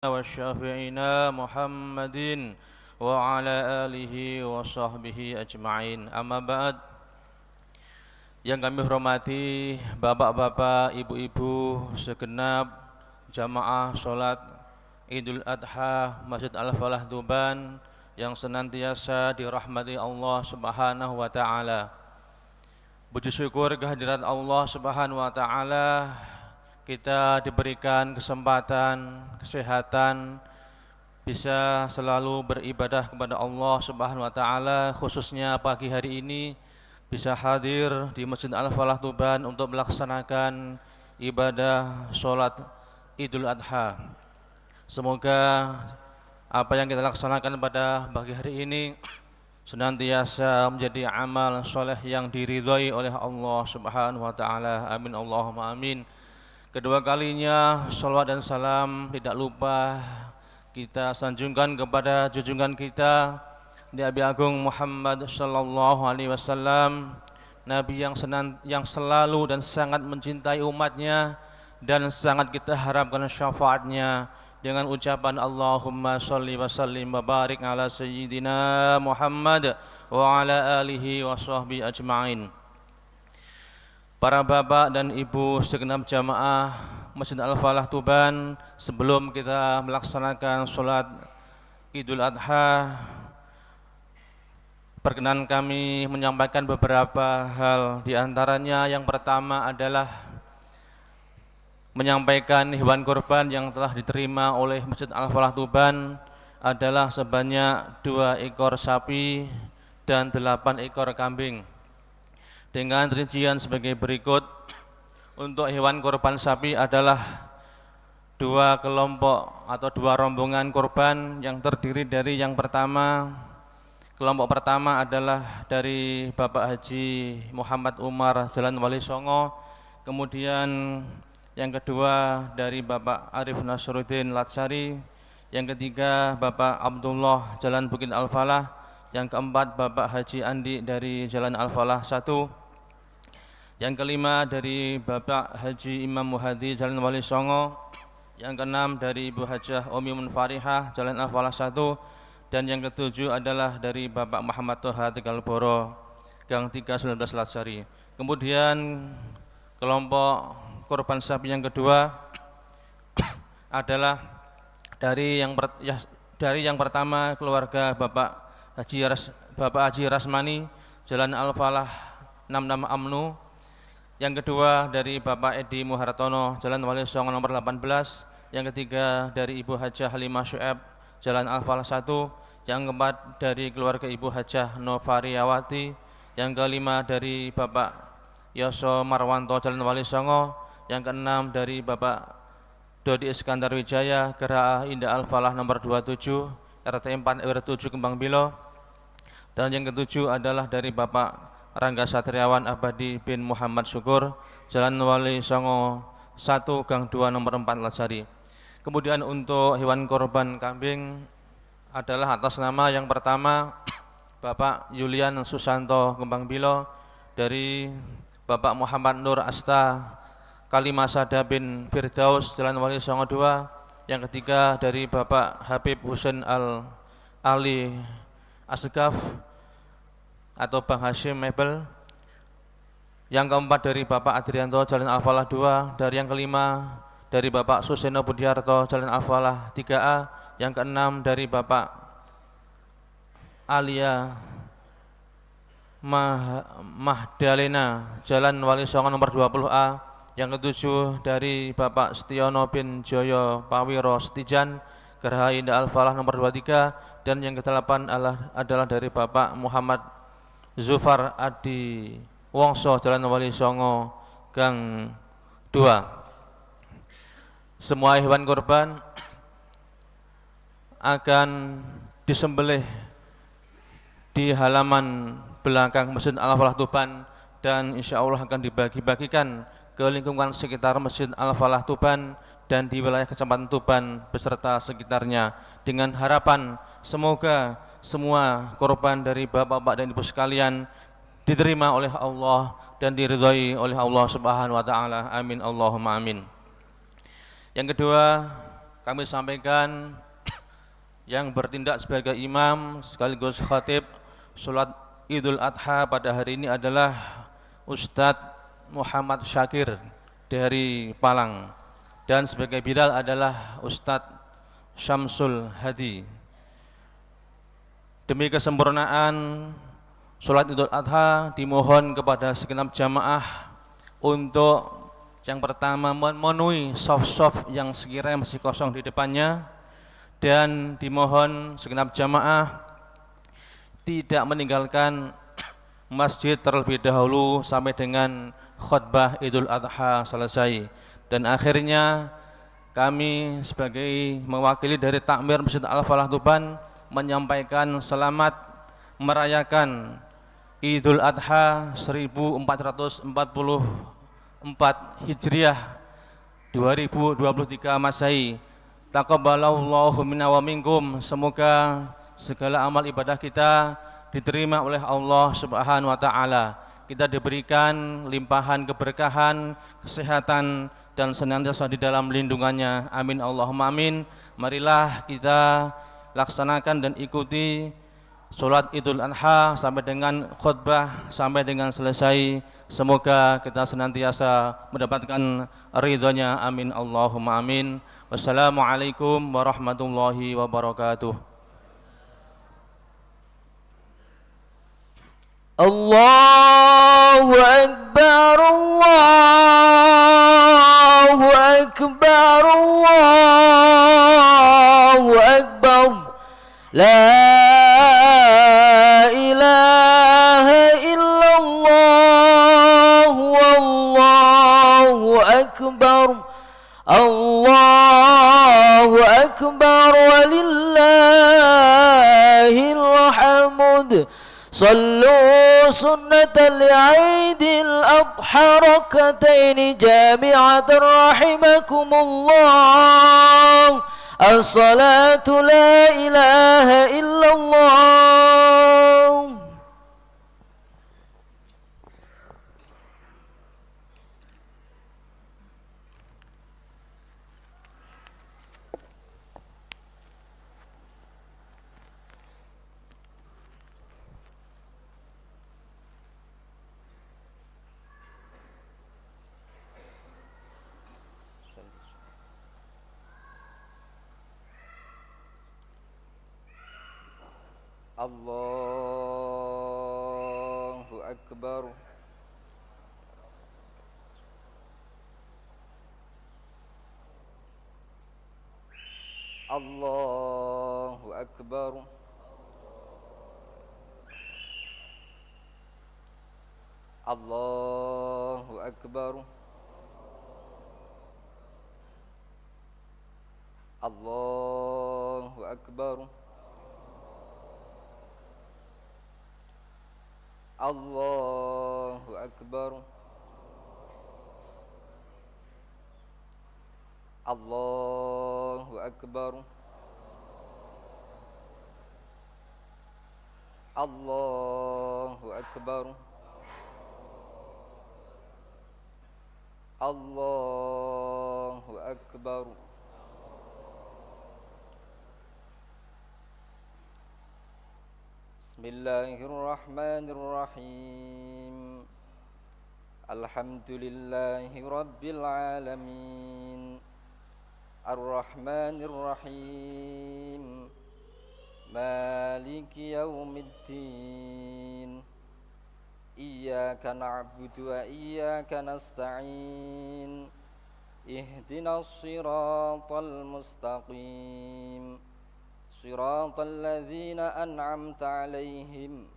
وشافعنا محمد وعلى آله وصحبه أجمعين. Amma ba'd. Yang kami hormati bapak-bapak, ibu-ibu segenap jamaah sholat Idul Adha Masjid Al-Falah Tuban yang senantiasa dirahmati Allah Subhanahu wa taala. Puji syukur kehadirat Allah Subhanahu wa taala, kita diberikan kesempatan, kesehatan, bisa selalu beribadah kepada Allah Subhanahu wa taala, khususnya pagi hari ini bisa hadir di Masjid Al-Falah Tuban untuk melaksanakan ibadah sholat Idul Adha. Semoga apa yang kita laksanakan pada pagi hari ini senantiasa menjadi amal soleh yang diridhai oleh Allah Subhanahu wa taala. Amin Allahumma amin. Kedua kalinya salawat dan salam tidak lupa kita sanjungkan kepada junjungan kita Nabi Agung Muhammad sallallahu alaihi wasallam, Nabi yang selalu dan sangat mencintai umatnya dan sangat kita harapkan syafaatnya dengan ucapan Allahumma sholli wa sallim wa barik ala sayyidina Muhammad wa ala alihi wa sahbihi ajma'in. Para bapak dan ibu segenap jamaah Masjid Al-Falah Tuban, sebelum kita melaksanakan sholat Idul Adha, perkenan kami menyampaikan beberapa hal. Di antaranya yang pertama adalah menyampaikan hewan kurban yang telah diterima oleh Masjid Al-Falah Tuban adalah sebanyak 2 ekor sapi dan 8 ekor kambing. Dengan rincian sebagai berikut. Untuk hewan kurban sapi adalah 2 kelompok atau 2 rombongan kurban yang terdiri dari yang pertama, kelompok pertama adalah dari Bapak Haji Muhammad Umar Jalan Wali Songo, kemudian yang kedua dari Bapak Arif Nasruddin Latsari, yang ketiga Bapak Abdullah Jalan Bukit Al-Falah, yang keempat Bapak Haji Andi dari Jalan Al-Falah 1, yang kelima dari Bapak Haji Imam Muhadi Jalan Wali Songo, yang keenam dari Ibu Hajah Umi Munfarihah Jalan Al-Falah 1, dan yang ketujuh adalah dari Bapak Muhammad Toha Tegal Boro Gang 3 19 Latsari. Kemudian kelompok korban sapi yang kedua adalah dari yang pertama keluarga Bapak Haji Rasmani Jalan Al-Falah 66 Amnu, yang kedua dari Bapak Edi Muhartono Jalan Wali Songo nomor 18, yang ketiga dari Ibu Hajah Halimah Syu'eb Jalan Al-Falah 1, yang keempat dari keluarga Ibu Hajah Novariyawati, yang kelima dari Bapak Yoso Marwanto Jalan Wali Songo, yang keenam dari Bapak Dodi Iskandar Wijaya Geraha Indah Al-Falah nomor 27 RT 4 RW 7 Kembang Bilo, dan yang ketujuh adalah dari Bapak Rangga Satriawan Abadi bin Muhammad Syukur Jalan Wali Songo 1 Gang 2 nomor 4 Latsari. Kemudian untuk hewan korban kambing adalah atas nama yang pertama Bapak Yulian Susanto Kembang Bilo dari Bapak Muhammad Nur Asta Kalimasada bin Firdaus Jalan Wali Songo 2, yang ketiga dari Bapak Habib Husain Ali Asgaf atau Bang Hashim Mebel, yang keempat dari Bapak Adrianto Jalan Al-Falah 2, dari yang kelima dari Bapak Suseno Budiarto Jalan Al-Falah 3A, yang keenam dari Bapak Alia Mahdalena Jalan Wali Songo nomor 20A, yang ketujuh dari Bapak Setiono bin Joyo Pawiro Setijan Geraha Indah Al-Falah nomor 23, dan yang kedelapan adalah dari Bapak Muhammad Zufar Adi Wongso Jalan Wali Songo Gang 2. Semua hewan kurban akan disembelih di halaman belakang Masjid Al-Falah Tuban dan insya Allah akan dibagi-bagikan ke lingkungan sekitar Masjid Al-Falah Tuban dan di wilayah Kecamatan Tuban beserta sekitarnya, dengan harapan semoga semua korban dari bapak-bapak dan ibu sekalian diterima oleh Allah dan diridhai oleh Allah Subhanahu wa taala. Amin Allahumma amin. Yang kedua, kami sampaikan yang bertindak sebagai imam sekaligus khatib salat Idul Adha pada hari ini adalah Ustadz Muhammad Syakir dari Palang, dan sebagai Bilal adalah Ustadz Syamsul Hadi. Demi kesempurnaan salat Idul Adha, dimohon kepada segenap jamaah untuk yang pertama memenuhi soft-soft yang sekiranya masih kosong di depannya, dan dimohon segenap jamaah tidak meninggalkan masjid terlebih dahulu sampai dengan khutbah Idul Adha selesai. Dan akhirnya kami sebagai mewakili dari Takmir Masjid Al-Falah Tuban menyampaikan selamat merayakan Idul Adha 1444 Hijriah 2023 Masehi. Taqabbalallahu minna wa minkum. Semoga segala amal ibadah kita diterima oleh Allah Subhanahu wa taala. Kita diberikan limpahan keberkahan, kesehatan, dan senantiasa di dalam lindungannya. Amin Allahumma amin. Marilah kita laksanakan dan ikuti salat Idul Adha sampai dengan khutbah sampai dengan selesai. Semoga kita senantiasa mendapatkan ridhonya. Amin Allahumma amin. Wassalamualaikum warahmatullahi wabarakatuh. Allahu Akbar, Allahu Akbar, Allahu Akbar. La ilaha illallah, wallahu akbar. Allahu akbar walillahil hamd. صلوا سنة العيد الأضحى ركعتين جامعة رحمكم الله. الصلاة لا إله إلا الله. Allahu Akbar. Allahu Akbar. Allahu Akbar. Allahu Akbar. Allahu Akbar. Allahu Akbar. Allahu Akbar. Allahu Akbar. Bismillahirrahmanirrahim. Alhamdulillahi rabbil alamin. Ar-Rahmanir Rahim. Maliki yaumiddin. Iyyaka na'budu wa iyyaka nasta'in. Ihdinas siratal mustaqim. Siratal ladzina an'amta 'alaihim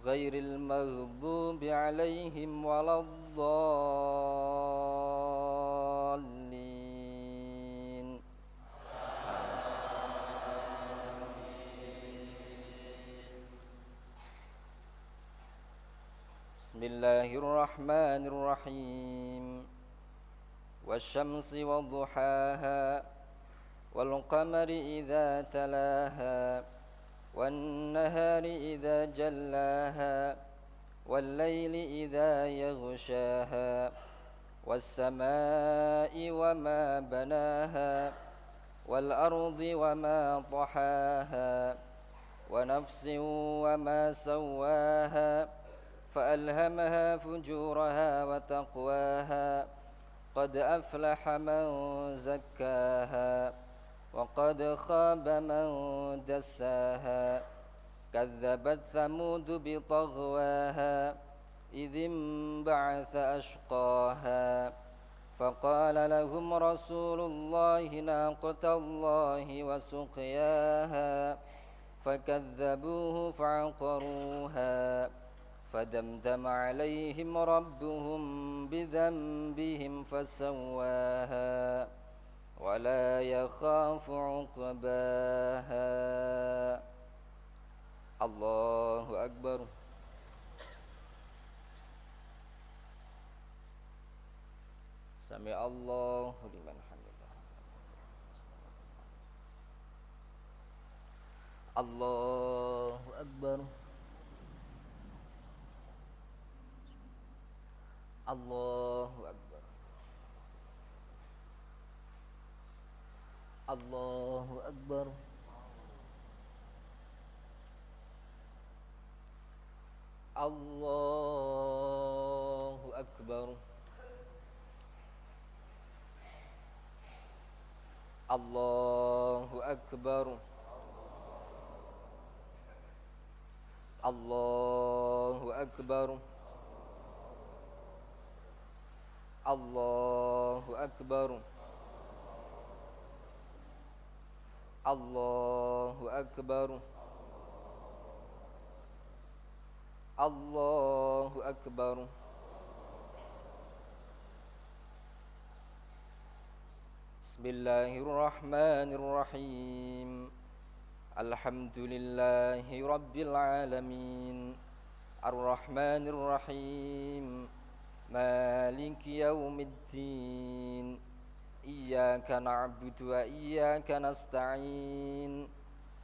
ghairil maghdubi 'alaihim waladdallin. Bismillahirrahmanirrahim. Wasyamsi wadduhaha wal qamari idza talaha wan nahari idza jallaha wal laili idza yaghshaha was samaa'i wama banaha والأرض وما طحاها ونفس وما سواها فألهمها فجورها وتقواها قد أفلح من زكاها وقد خاب من دساها كذبت ثمود بطغواها إذ انبعث أشقاها فقال لهم رسول الله ناقة الله وسقياها فكذبوه فعقروها فدمدم عليهم ربهم بذنبهم فسواها ولا يخاف عقباها الله أكبر سمع الله لمن حمده الله أكبر الله أكبر الله أكبر الله أكبر الله أكبر الله أكبر الله أكبر الله أكبر الله أكبر بسم الله الرحمن الرحيم الحمد لله رب العالمين الرحمن الرحيم مالك يوم الدين إياك نعبد وإياك نستعين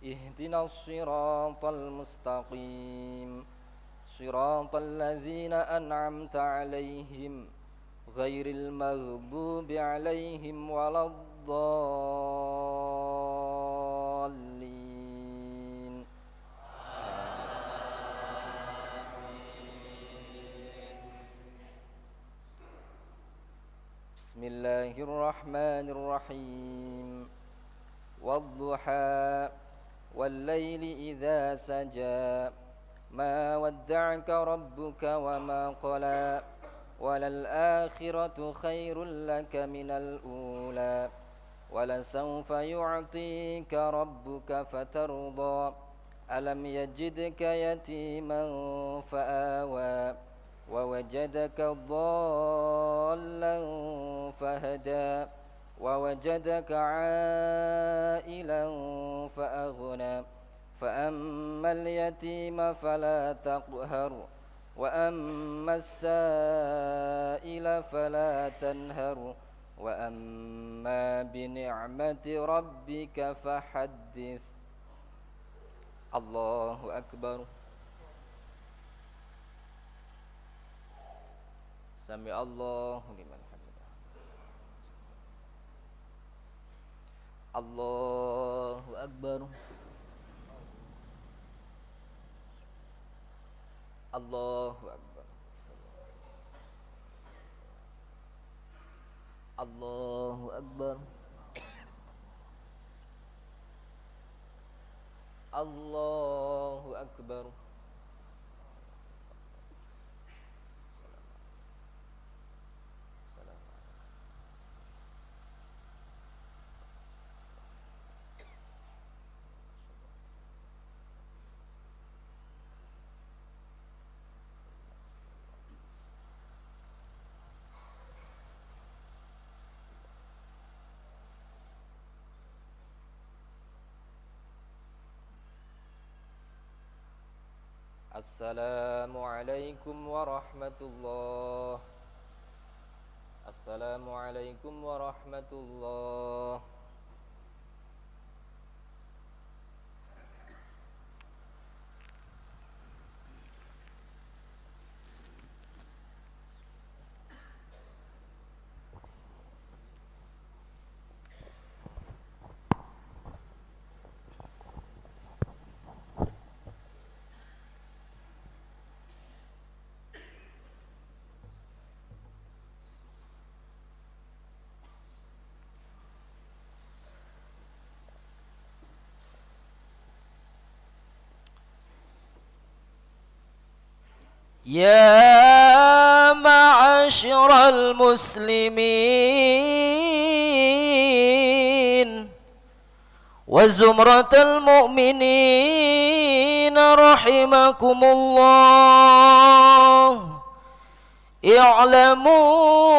اهدنا الصراط المستقيم صراط الذين أنعمت عليهم غير المغضوب عليهم ولا الضالين بسم الله الرحمن الرحيم والضحى والليل إذا سجى ما ودعك ربك وما قلى وللآخرة خير لك من الأولى ولسوف يعطيك ربك فترضى ألم يجدك يتيما فآوى ووجدك ضالا فهدى ووجدك عائلا فأغنى فأما اليتيم فلا تقهر وأما السائل فلا تنهر وأما بنعمة ربك فحدث الله أكبر سمع الله لمن حمده الله أكبر الله أكبر الله أكبر الله أكبر السلام عليكم ورحمة الله السلام عليكم ورحمة الله يا معاشر المسلمين وزمرة المؤمنين رحمكم الله، اعلموا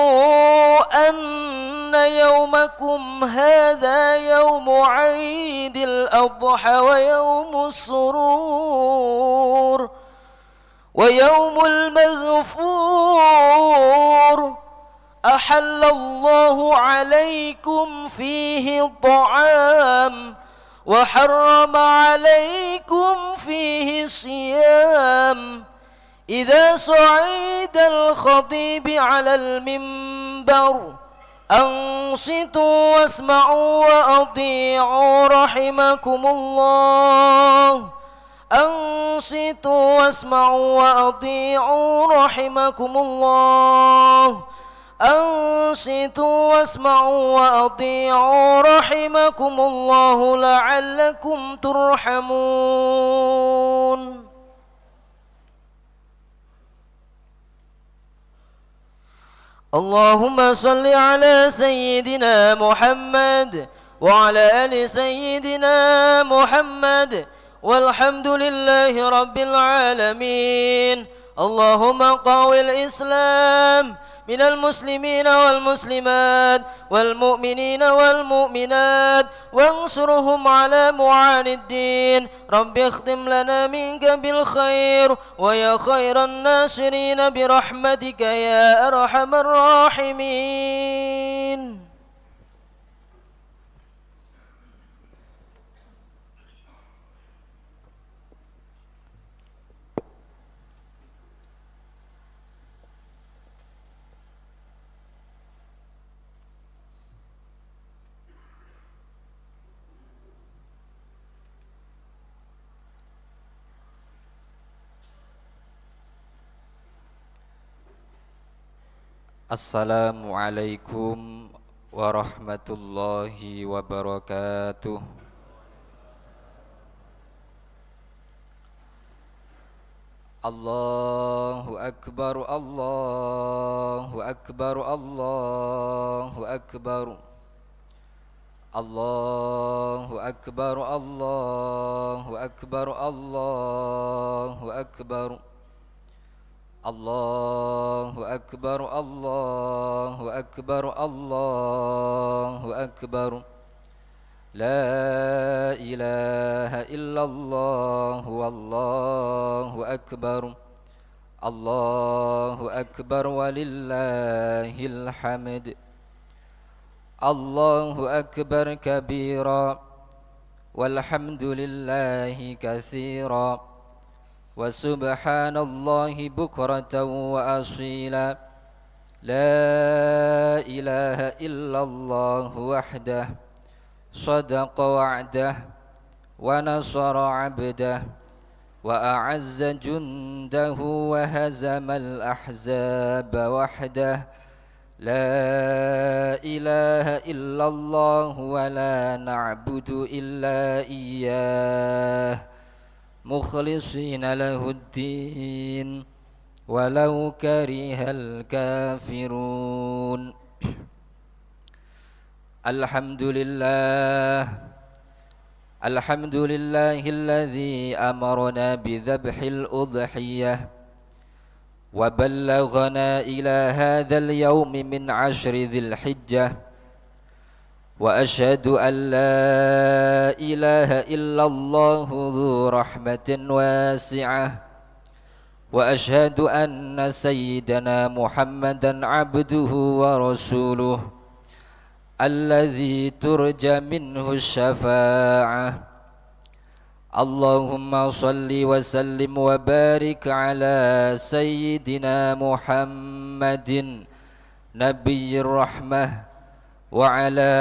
أن يومكم هذا يوم عيد الأضحى ويوم السرور ويوم المغفور، أحل الله عليكم فيه الطعام وحرم عليكم فيه الصيام. إذا صعد الخطيب على المنبر أنصتوا واسمعوا وأطيعوا رحمكم الله، أنصتوا واسمعوا وأطيعوا رحمكم الله، أنصتوا واسمعوا وأطيعوا رحمكم الله لعلكم ترحمون. اللهم صل على سيدنا محمد وعلى آل سيدنا محمد والحمد لله رب العالمين. اللهم قوي الإسلام من المسلمين والمسلمات والمؤمنين والمؤمنات وانصرهم على معاني الدين. رب اختم لنا منك بالخير ويا خير الناصرين برحمتك يا أرحم الراحمين. Assalamualaikum warahmatullahi wabarakatuh. Allahu akbar, Allahu akbar, Allahu akbar, Allahu akbar, Allahu akbar, Allahu akbar, Allahu akbar, Allahu akbar, Allahu akbar. La ilaha illallah wallahu akbar. Allahu akbar walillahil hamd. Allahu akbar kabira walhamdulillahi katsira wa subhanallahi bukratan wa asila. La ilaha illallah wahdah صدق وعده ونصر عبده وأعز جنده وهزم الأحزاب وحده. لا إله إلا الله ولا نعبد إلا إياه مخلصين له الدين ولو كره الكافرون. Alhamdulillah, alhamdulillahilladzi amarna bidzabhil udhiyah wa ballaghana ila hadzal yaumi min 'ashri dzilhijjah wa asyhadu an la ilaha illallah dzu rahmatin wasi'ah wa asyhadu anna sayyidana Muhammadan 'abduhu wa rasuluhu الذي ترجى منه الشفاعة. اللهم صل وسلم وبارك على سيدنا محمد نبي الرحمة وعلى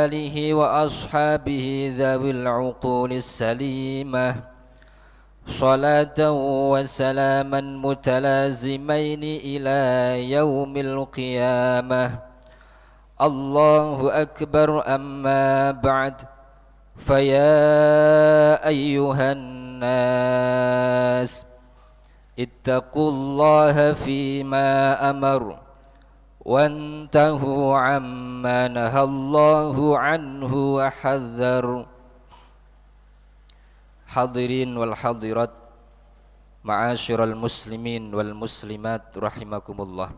آله وأصحابه ذوي العقول السليمة صلاة وسلاما متلازمين إلى يوم القيامة. الله أكبر. أما بعد فيا أيها الناس ittaqullaha fima amar wantahu amma nahallahu anhu wa hadzar. Hadirin wal hadirat, ma'asyiral muslimin wal muslimat rahimakumullah.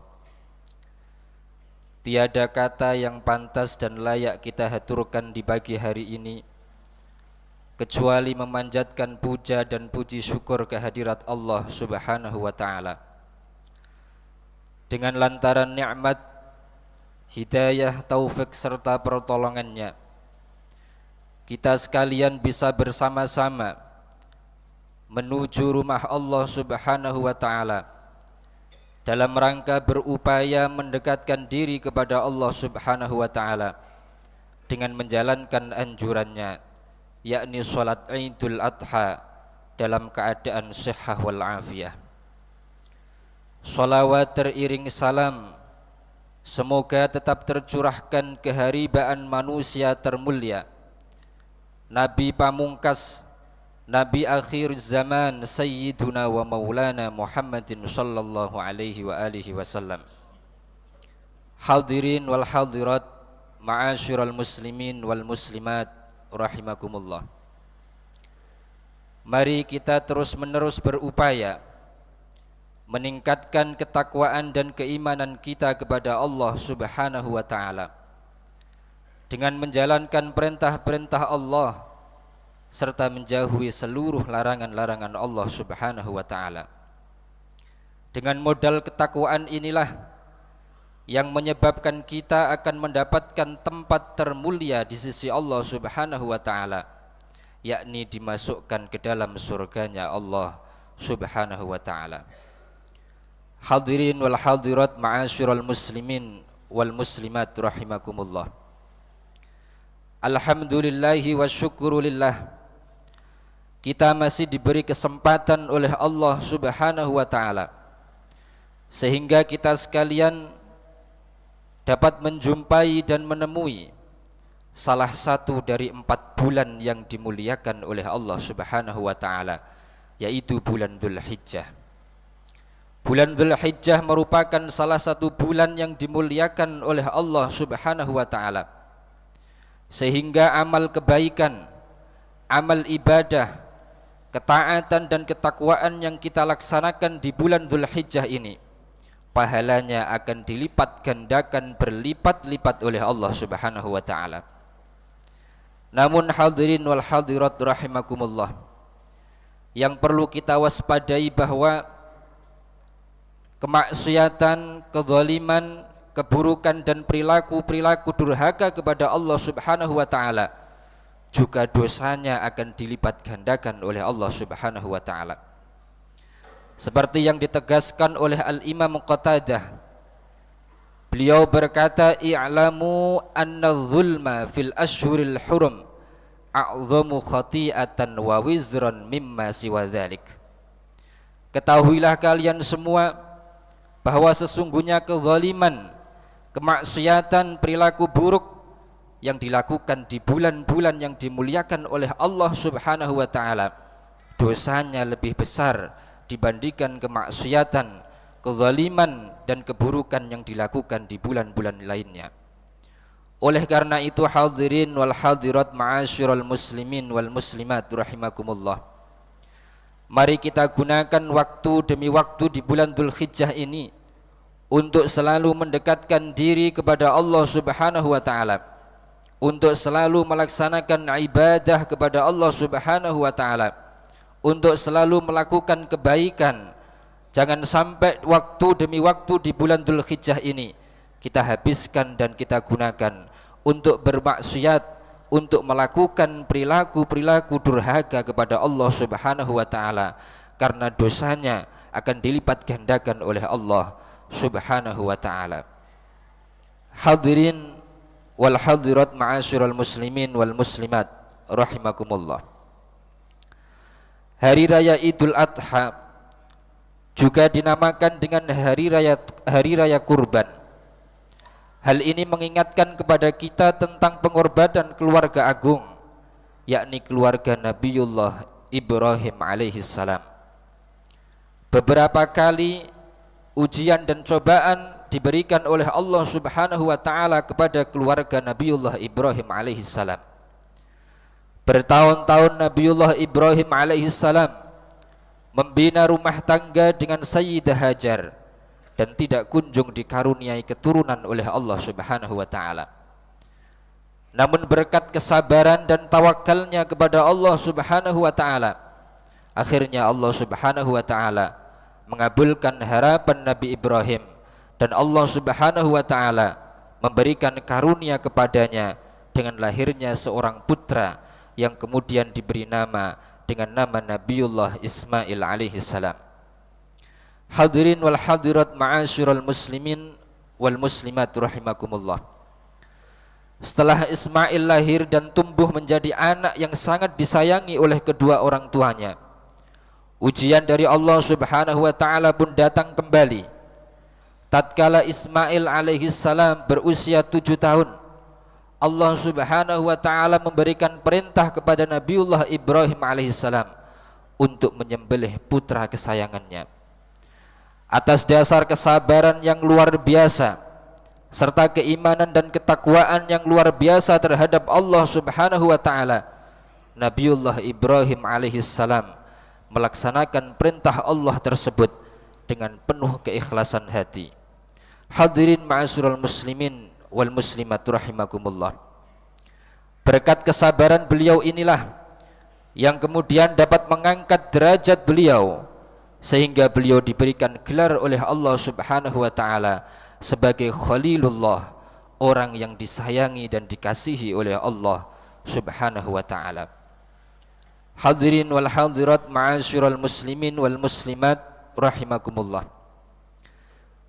Tiada kata yang pantas dan layak kita haturkan di pagi hari ini kecuali memanjatkan puja dan puji syukur kehadirat Allah Subhanahu wa ta'ala. Dengan lantaran nikmat, hidayah, taufik serta pertolongannya, kita sekalian bisa bersama-sama menuju rumah Allah Subhanahu wa ta'ala dalam rangka berupaya mendekatkan diri kepada Allah Subhanahu wa ta'ala dengan menjalankan anjurannya, yakni salat Idul Adha dalam keadaan sehat wal afiyah. Salawat teriring salam semoga tetap tercurahkan keharibaan manusia termulia, Nabi pamungkas, Nabi akhir zaman, Sayyiduna wa Maulana Muhammadin sallallahu alaihi wa alihi wasallam. Hadirin wal hadirat, ma'asyiral muslimin wal muslimat rahimakumullah. Mari kita terus menerus berupaya meningkatkan ketakwaan dan keimanan kita kepada Allah Subhanahu wa ta'ala dengan menjalankan perintah-perintah Allah serta menjauhi seluruh larangan-larangan Allah Subhanahu wa ta'ala. Dengan modal ketakwaan inilah yang menyebabkan kita akan mendapatkan tempat termulia di sisi Allah Subhanahu wa ta'ala, yakni dimasukkan ke dalam surganya Allah Subhanahu wa ta'ala. Hadirin wal hadirat, ma'asyiral muslimin wal muslimat rahimakumullah. Alhamdulillahi wa syukurulillah, kita masih diberi kesempatan oleh Allah Subhanahu wa ta'ala sehingga kita sekalian dapat menjumpai dan menemui salah satu dari 4 bulan yang dimuliakan oleh Allah Subhanahu wa ta'ala, yaitu bulan Dzulhijjah. Bulan Dzulhijjah merupakan salah satu bulan yang dimuliakan oleh Allah Subhanahu wa ta'ala, sehingga amal kebaikan, amal ibadah, ketaatan dan ketakwaan yang kita laksanakan di bulan Dzulhijjah ini, pahalanya akan dilipat gandakan berlipat-lipat oleh Allah Subhanahu wa ta'ala. Namun hadirin wal hadirat rahimakumullah, yang perlu kita waspadai bahwa kemaksiatan, kezaliman, keburukan dan perilaku-perilaku durhaka kepada Allah Subhanahu wa ta'ala juga dosanya akan dilipat gandakan oleh Allah Subhanahu wa ta'ala. Seperti yang ditegaskan oleh Al-Imam Qatadah, beliau berkata, i'lamu anna zulma fil ashhuril hurum a'zamu khati'atan wa wizran mimma siwa dhalik. Ketahuilah kalian semua bahwa sesungguhnya kezaliman, kemaksiatan, perilaku buruk yang dilakukan di bulan-bulan yang dimuliakan oleh Allah Subhanahu wa ta'ala, dosanya lebih besar dibandingkan kemaksiatan, kezaliman dan keburukan yang dilakukan di bulan-bulan lainnya. Oleh karena itu hadirin wal hadirat, ma'asyiral muslimin wal muslimat rahimakumullah, mari kita gunakan waktu demi waktu di bulan Dzulhijjah ini untuk selalu mendekatkan diri kepada Allah Subhanahu wa ta'ala, untuk selalu melaksanakan ibadah kepada Allah Subhanahu wa ta'ala, untuk selalu melakukan kebaikan. Jangan sampai waktu demi waktu di bulan Dzulhijjah ini kita habiskan dan kita gunakan untuk bermaksiat, untuk melakukan perilaku-perilaku durhaka kepada Allah Subhanahu wa ta'ala, karena dosanya akan dilipat gandakan oleh Allah Subhanahu wa ta'ala. Hadirin wal hadirat, ma'asyiral muslimin wal muslimat rahimakumullah. Hari raya Idul Adha juga dinamakan dengan hari raya kurban. Hal ini mengingatkan kepada kita tentang pengorbanan keluarga agung, yakni keluarga Nabiullah Ibrahim alaihi salam. beberapa kali ujian dan cobaan diberikan oleh Allah Subhanahu wa taala kepada keluarga Nabiullah Ibrahim alaihissalam. Bertahun-tahun Nabiullah Ibrahim alaihissalam membina rumah tangga dengan Sayyidah Hajar dan tidak kunjung dikaruniai keturunan oleh Allah Subhanahu wa taala. Namun berkat kesabaran dan tawakalnya kepada Allah Subhanahu wa taala, akhirnya Allah Subhanahu wa taala mengabulkan harapan Nabi Ibrahim dan Allah Subhanahu wa taala memberikan karunia kepadanya dengan lahirnya seorang putra yang kemudian diberi nama dengan nama Nabiullah Ismail alaihi salam. Hadirin wal hadirat ma'asyiral muslimin wal muslimat rahimakumullah. Setelah Ismail lahir dan tumbuh menjadi anak yang sangat disayangi oleh kedua orang tuanya, ujian dari Allah Subhanahu wa taala pun datang kembali. Tatkala Ismail alaihi salam berusia 7 tahun, Allah Subhanahu wa taala memberikan perintah kepada Nabiullah Ibrahim alaihi salam untuk menyembelih putra kesayangannya. Atas dasar kesabaran yang luar biasa serta keimanan dan ketakwaan yang luar biasa terhadap Allah Subhanahu wa taala, Nabiullah Ibrahim alaihi salam melaksanakan perintah Allah tersebut dengan penuh keikhlasan hati. Hadirin ma'asyiral muslimin wal muslimat rahimakumullah. Berkat kesabaran beliau inilah yang kemudian dapat mengangkat derajat beliau sehingga beliau diberikan gelar oleh Allah Subhanahu wa taala sebagai Khalilullah, orang yang disayangi dan dikasihi oleh Allah Subhanahu wa taala. Hadirin wal hadirat ma'asyiral muslimin wal muslimat rahimakumullah.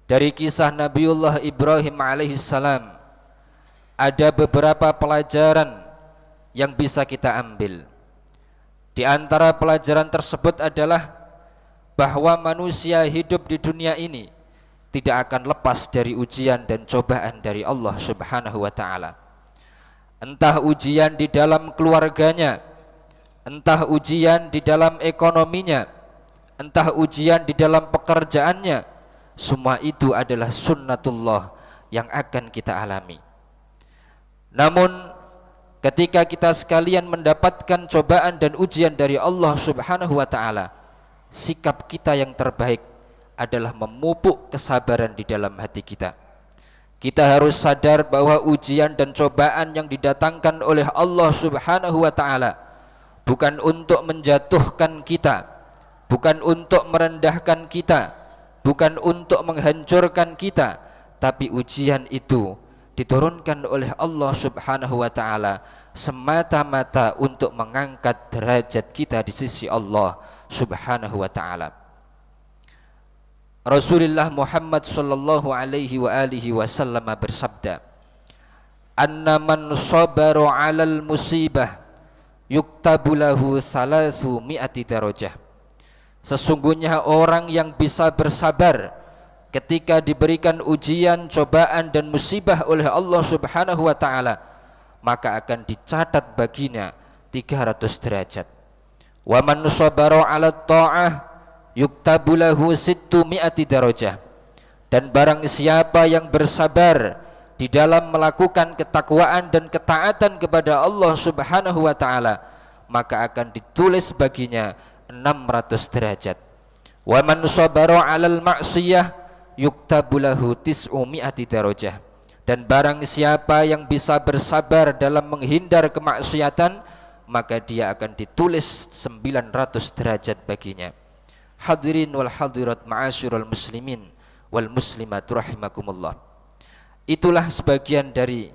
Dari kisah Nabiullah Ibrahim alaihissalam ada beberapa pelajaran yang bisa kita ambil. Di antara pelajaran tersebut adalah bahwa manusia hidup di dunia ini tidak akan lepas dari ujian dan cobaan dari Allah Subhanahu wa taala. Entah ujian di dalam keluarganya, entah ujian di dalam ekonominya, entah ujian di dalam pekerjaannya, semua itu adalah sunnatullah yang akan kita alami. Namun ketika kita sekalian mendapatkan cobaan dan ujian dari Allah Subhanahu wa taala, sikap kita yang terbaik adalah memupuk kesabaran di dalam hati kita. Kita harus sadar bahwa ujian dan cobaan yang didatangkan oleh Allah Subhanahu wa taala bukan untuk menjatuhkan kita, bukan untuk merendahkan kita, bukan untuk menghancurkan kita, tapi ujian itu diturunkan oleh Allah Subhanahu wa taala semata-mata untuk mengangkat derajat kita di sisi Allah Subhanahu wa ta'ala. Rasulullah Muhammad sallallahu alaihi wa alihi wasallam bersabda, "Anna man sabara 'alal musibah yuktabu lahu 300 darajah." Sesungguhnya orang yang bisa bersabar ketika diberikan ujian, cobaan dan musibah oleh Allah Subhanahu wa ta'ala, maka akan dicatat baginya 300 derajat. Wa man sabara 'ala ta'ah yuktabu lahu 600 darajah. Dan barang siapa yang bersabar di dalam melakukan ketakwaan dan ketaatan kepada Allah Subhanahu wa taala, maka akan ditulis baginya 600 derajat. Wa man sabara 'alal ma'siyah yuktabu lahu 900 darajah. Dan barang siapa yang bisa bersabar dalam menghindar kemaksiatan, maka dia akan ditulis 900 derajat baginya. Hadirin wal hadirat ma'asyiral muslimin wal muslimat rahimakumullah. Itulah sebagian dari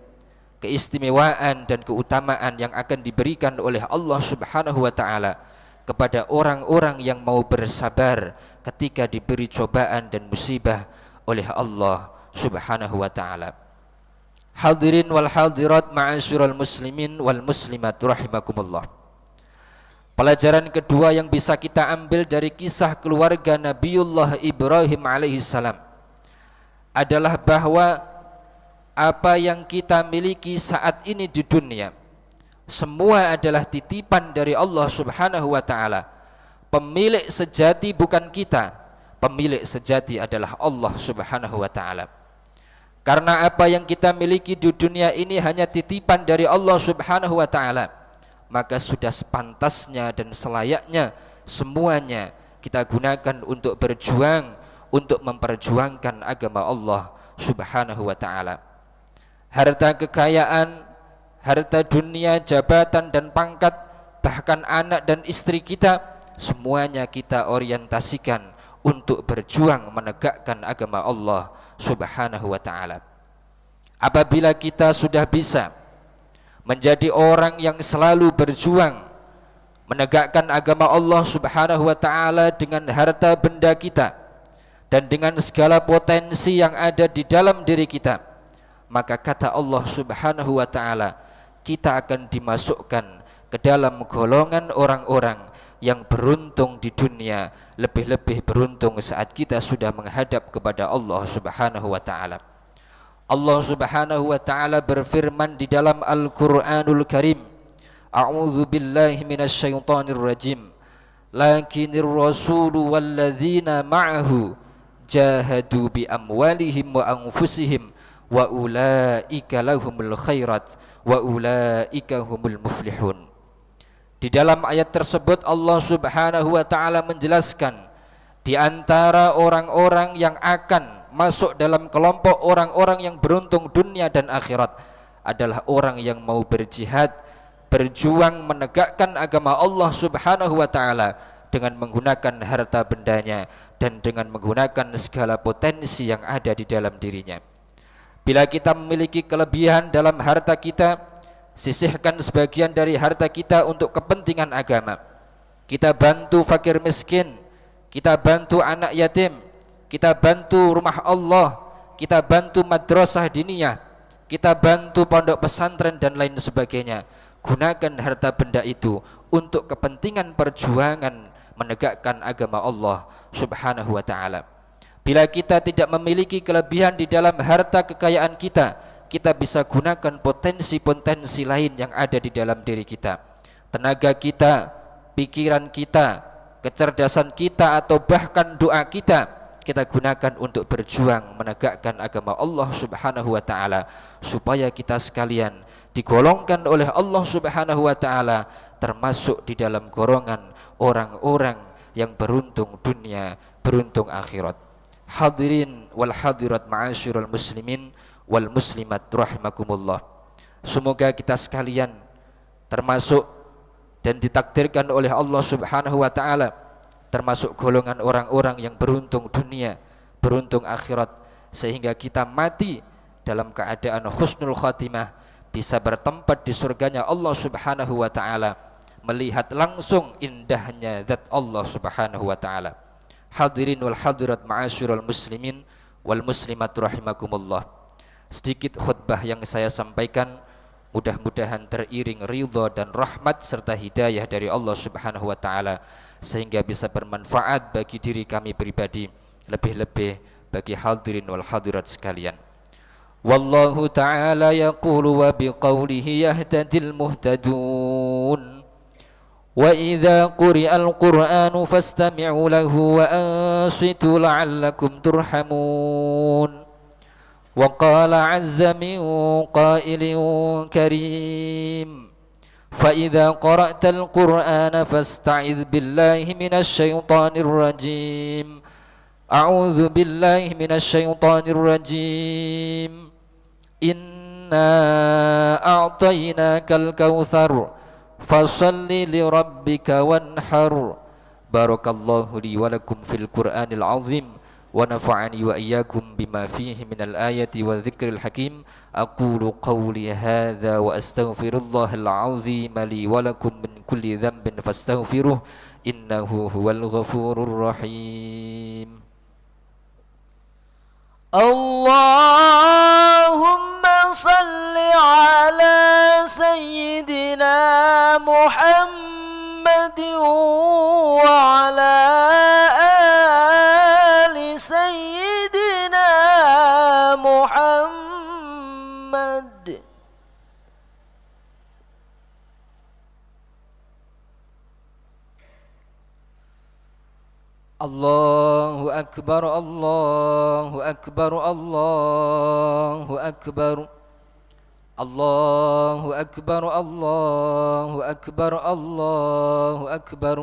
keistimewaan dan keutamaan yang akan diberikan oleh Allah Subhanahu wa taala kepada orang-orang yang mau bersabar ketika diberi cobaan dan musibah oleh Allah Subhanahu wa taala. Hadirin wal hadirat ma'asyiral muslimin wal muslimat rahimakumullah. Pelajaran kedua yang bisa kita ambil dari kisah keluarga Nabiullah Ibrahim alaihissalam adalah bahwa apa yang kita miliki saat ini di dunia semua adalah titipan dari Allah Subhanahu wa taala. Pemilik sejati bukan kita, pemilik sejati adalah Allah Subhanahu wa taala. Karena apa yang kita miliki di dunia ini hanya titipan dari Allah Subhanahu wa taala, maka sudah sepantasnya dan selayaknya semuanya kita gunakan untuk berjuang, untuk memperjuangkan agama Allah Subhanahu wa taala. Harta kekayaan, harta dunia, jabatan dan pangkat, bahkan anak dan istri kita, semuanya kita orientasikan untuk berjuang menegakkan agama Allah Subhanahu wa taala. Apabila kita sudah bisa menjadi orang yang selalu berjuang menegakkan agama Allah Subhanahu wa taala dengan harta benda kita dan dengan segala potensi yang ada di dalam diri kita, maka kata Allah Subhanahu wa taala, kita akan dimasukkan ke dalam golongan orang-orang yang beruntung di dunia, lebih-lebih beruntung saat kita sudah menghadap kepada Allah Subhanahu wa taala. Allah Subhanahu wa taala berfirman di dalam Al-Qur'anul Karim, A'udzu billahi minasyaitonir rajim. Lakinir rasulu walladzina ma'ahu jahadu bi amwalihim wa anfusihim wa ulaika lahumul khairat wa ulaika humul muflihun. Di dalam ayat tersebut Allah Subhanahu wa taala menjelaskan di antara orang-orang yang akan masuk dalam kelompok orang-orang yang beruntung dunia dan akhirat adalah orang yang mau berjihad, berjuang menegakkan agama Allah Subhanahu wa taala dengan menggunakan harta bendanya dan dengan menggunakan segala potensi yang ada di dalam dirinya. Bila kita memiliki kelebihan dalam harta kita, sisihkan sebagian dari harta kita untuk kepentingan agama. Kita bantu fakir miskin, kita bantu anak yatim, kita bantu rumah Allah, kita bantu madrasah diniyah, kita bantu pondok pesantren dan lain sebagainya. Gunakan harta benda itu untuk kepentingan perjuangan menegakkan agama Allah Subhanahu wa taala. Bila kita tidak memiliki kelebihan di dalam harta kekayaan kita, kita bisa gunakan potensi-potensi lain yang ada di dalam diri kita. Tenaga kita, pikiran kita, kecerdasan kita, atau bahkan doa kita, kita gunakan untuk berjuang menegakkan agama Allah Subhanahu wa taala, supaya kita sekalian digolongkan oleh Allah Subhanahu wa taala termasuk di dalam golongan orang-orang yang beruntung dunia, beruntung akhirat. Hadirin wal hadirat ma'asyiral muslimin wal muslimat rahimakumullah. Semoga kita sekalian termasuk dan ditakdirkan oleh Allah Subhanahu wa taala termasuk golongan orang-orang yang beruntung dunia, beruntung akhirat, sehingga kita mati dalam keadaan husnul khatimah, bisa bertempat di surganya Allah Subhanahu wa taala, melihat langsung indahnya zat Allah Subhanahu wa taala. Hadirin wal hadirat ma'asyiral muslimin wal muslimat rahimakumullah. Sedikit khutbah yang saya sampaikan mudah-mudahan teriring ridha dan rahmat serta hidayah dari Allah Subhanahu wa taala, sehingga bisa bermanfaat bagi diri kami pribadi, lebih-lebih bagi hadirin wal hadirat sekalian. Wallahu ta'ala yaqulu wa biqawlihi yahtadil muhtadun wa idza quri'al qur'anu fastami'u lahu wa ansitu la'allakum turhamun. Wa qala 'azza min qailin karim fa idza qara'tal qur'ana fasta'idz billahi minasy syaithanir rajim. A'udzu billahi minasy syaithanir rajim. Inna a'tainakal kautsar fasalli li rabbika wanhar. Barakallahu li wa lakum fil Qur'anil azim wa nafa'ani wa iyyakum bima fihi minal ayati wa dzikril hakim. Aqulu qawli hadza wa astaghfirullahal azim li wa lakum min kulli dhanbin fastaghfiruh innahu huwal ghafurur rahim. Allahumma salli ala sayyidina Muhammad wa ala ali sayyidina Muhammad. Allahu akbar, Allahu akbar, Allahu akbar. Allahu akbar, Allahu akbar, Allahu akbar.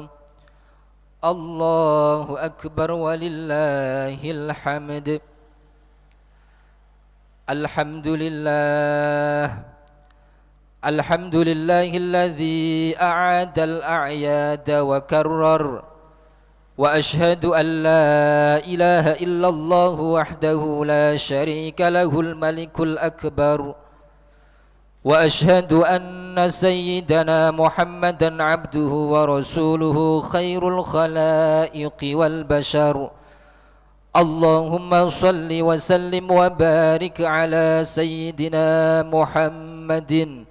Allahu akbar walillahil hamd. Alhamdulillah. Alhamdulillahilladzi a'ada al-a'yada wa karrar. Wa ashhadu an la ilaha illallah wahdahu la syarika lahul malikul akbar. Wa ashhadu anna sayyidana Muhammadan abduhu wa rasuluhu khairul khalaiqi wal bashar. Allahumma salli wa sallim wa barik ala sayyidina Muhammadin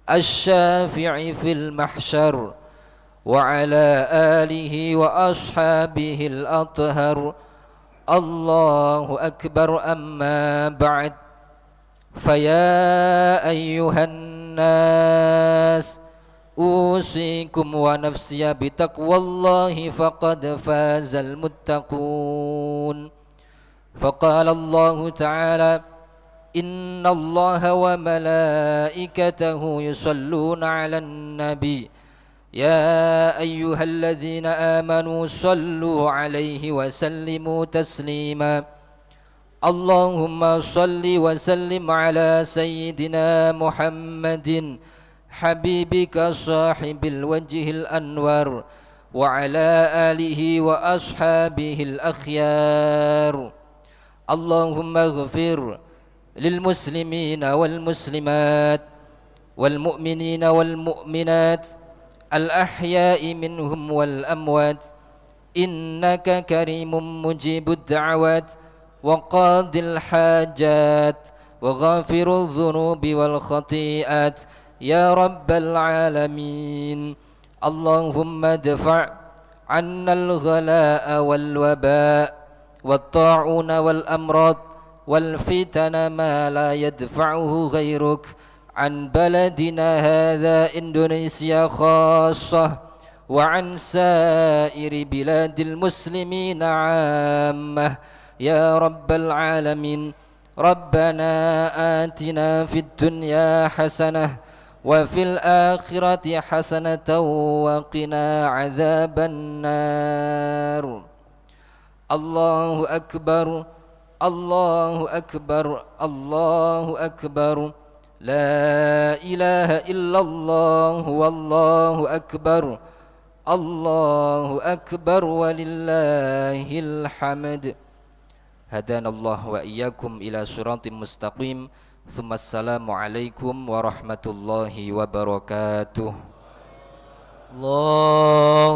asy-syafi'i fil mahsyar wa ala alihi wa ashabihi al-athhar. Allahu akbar, amma ba'd. Faya ayyuhan nas usikum wa nafsiya bitaqwallahi faqad fazal muttaqun. Faqala Allahu ta'ala inna Allaha wa malaikatahu yusalluna 'alan nabi ya ayyuhalladzina amanu sallu 'alaihi wa sallimu taslima. Allahumma salli wa sallim ala sayyidina Muhammadin habibika sahibil wajhil anwar wa ala alihi wa ashabihil akhyar. Allahumma ighfir lil muslimina wal muslimat wal mu'minina wal mu'minat al ahya'i minhum wal amwat innaka karimun mujibud da'awat وقاضي الحاجات وغافر الذنوب والخطيئات يا رب العالمين. اللهم ادفع عنا الغلاء والوباء والطاعون والأمراض والفتن ما لا يدفعه غيرك عن بلدنا هذا إندونيسيا خاصة وعن سائر بلاد المسلمين عامة يا رب العالمين. ربنا آتنا في الدنيا حسنة وفي الآخرة حسنة وقنا عذاب النار. الله أكبر، الله أكبر، الله أكبر. لا إله إلا الله والله أكبر. الله أكبر ولله الحمد. هدانا الله وإياكم إلى صراط مستقيم. ثم السلام عليكم ورحمة الله وبركاته. الله